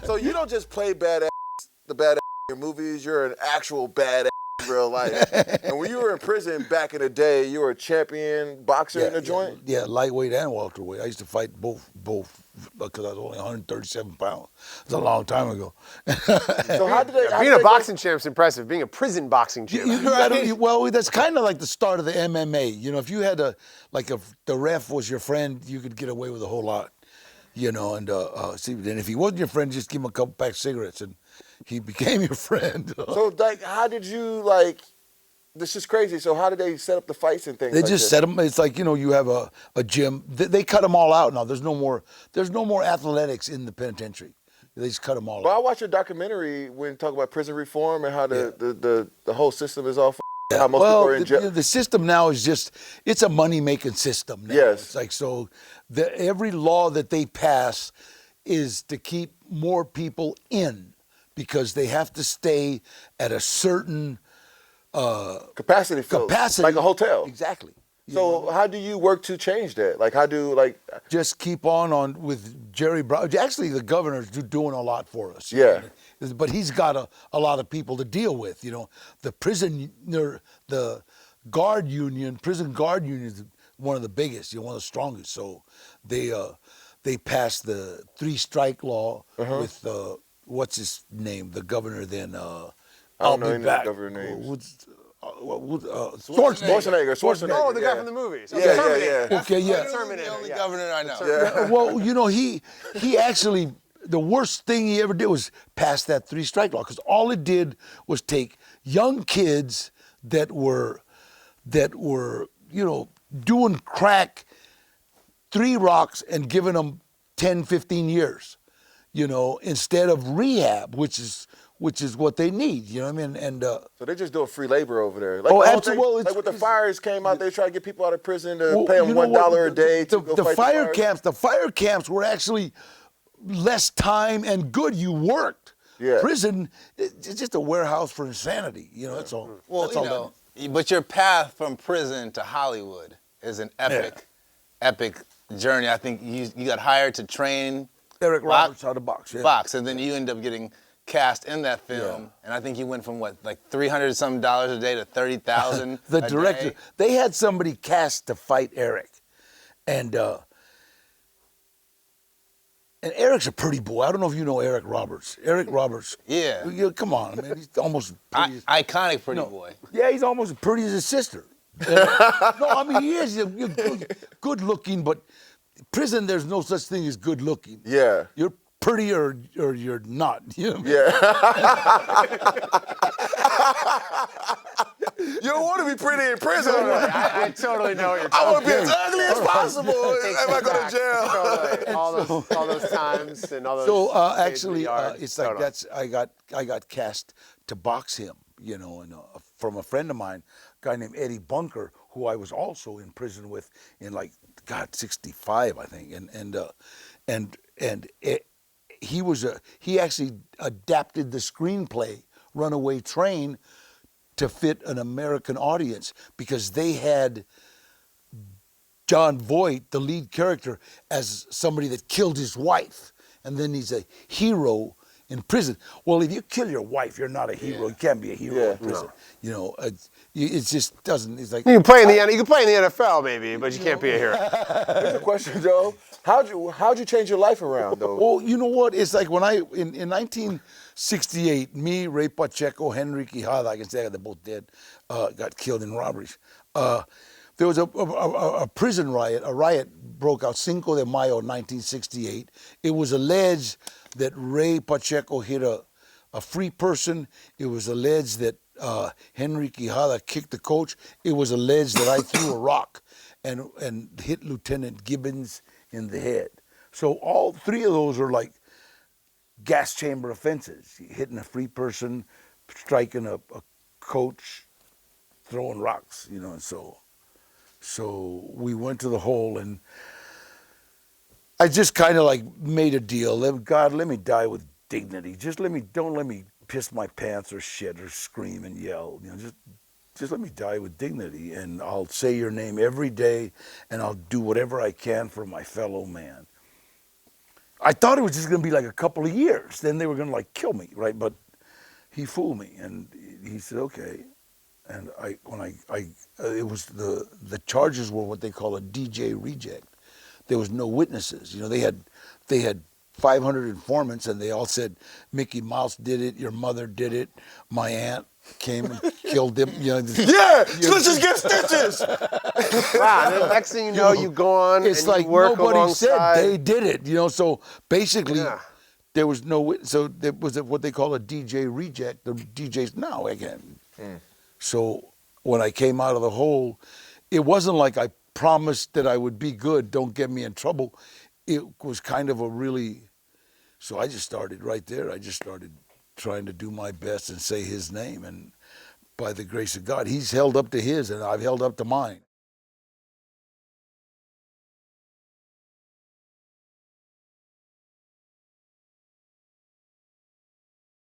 So you don't just play the badass in your movies. You're an actual badass in real life. And when you were in prison back in the day, you were a champion boxer in the joint? Yeah, lightweight and welterweight. I used to fight both because I was only 137 pounds. It was a long time ago. So how did they... Being a boxing champ's impressive. Being a prison boxing champ. Well, that's kind of like the start of the MMA. You know, if you had if the ref was your friend, you could get away with a whole lot. You know, and then if he wasn't your friend, just give him a couple packs of cigarettes, and he became your friend. So, like, how did you, this is crazy. So how did they set up the fights and things They like just this? set them. It's like, you know, you have a gym. They cut them all out now. There's no more athletics in the penitentiary. They just cut them all But out. I watched your documentary when you talk about prison reform and how the whole system is all how most people are in jail. The system now is it's a money-making system now. Yes. It's like, so every law that they pass is to keep more people in because they have to stay at a certain capacity. Like a hotel. Exactly. So how do you work to change that? Like, how do, just keep on with Jerry Brown. Actually, the governor's doing a lot for us. Yeah. But he's got a lot of people to deal with. You know, the prison guard union is one of the biggest, one of the strongest. So they passed the 3-strike law with what's his name, the governor then. I don't know any governor names. Schwarzenegger. Oh, the guy from the movies. Yeah. Okay, yeah. The only governor I know. Yeah. Well, you know, he actually, the worst thing he ever did was pass that 3-strike law, because all it did was take young kids that were, you know, doing crack, 3 rocks and giving them 10, 15 years, you know, instead of rehab, which is what they need, you know what I mean? And so they're just doing free labor over there. Absolutely. Like when the fires came out, they tried to get people out of prison to pay them $1 a day to go fight fire camps. The fire camps were actually less time and good. You worked. Yeah. Prison, it's just a warehouse for insanity. You know, that's all. Well, that's all but your path from prison to Hollywood is an epic journey. I think you got hired to train Eric Roberts how to box. Yeah. Box, and then you end up getting cast in that film, and I think you went from $300-some a day to $30,000. The director, they had somebody cast to fight Eric, and Eric's a pretty boy. I don't know if you know Eric Roberts. Eric Roberts. Yeah. Come on, man. He's almost pretty iconic pretty boy. Yeah, he's almost as pretty as his sister. No, I mean, he is good looking, but prison, there's no such thing as good looking. Yeah. You're pretty or you're not. You know what I mean? Yeah. You don't want to be pretty in prison. I totally know what you're talking I want to be as ugly as possible if I go to jail. All those times and all those. So actually, it's like I got cast to box him, you know, and from a friend of mine, a guy named Eddie Bunker, who I was also in prison with in 65, I think, he actually adapted the screenplay Runaway Train to fit an American audience, because they had John Voight, the lead character, as somebody that killed his wife, and then he's a hero in prison. Well, if you kill your wife, you're not a hero. You can't be a hero in prison. No. You know, it just doesn't. It's like you can play in the NFL maybe, but you can't be a hero. Here's a question, Joe. How'd you change your life around, though? Well, you know what? It's like when in 1968, me, Ray Pacheco, Henry Quijada, I can say they're both dead, got killed in robberies. There was a prison riot. A riot broke out Cinco de Mayo, 1968. It was alleged that Ray Pacheco hit a free person. It was alleged that Henry Quijada kicked the coach. It was alleged that I threw a rock and hit Lieutenant Gibbons in the head. So all 3 of those are like gas chamber offenses: hitting a free person, striking a coach, throwing rocks. You know, and so we went to the hole, and I just kind of made a deal. God, let me die with dignity. Don't let me piss my pants or shit or scream and yell. You know, just let me die with dignity, and I'll say your name every day, and I'll do whatever I can for my fellow man. I thought it was just going to be like a couple of years. Then they were going to like kill me, right? But he fooled me, and he said, okay. And it was the charges were what they call a DJ reject. There was no witnesses. You know, they had 500 informants, and they all said Mickey Mouse did it, your mother did it, my aunt came and killed him. You know, Yeah, stitches get stitches. Wow. And the next thing you know, you go on it's and like you work nobody alongside. said they did it. You know, so basically. Yeah. There was no, so there was what they call a DJ reject. The DJs now again. So when I came out of the hole, it wasn't like I promised that I would be good, don't get me in trouble. It was kind of a really, so I just started right there. I just started trying to do my best and say his name. And by the grace of God, he's held up to his and I've held up to mine.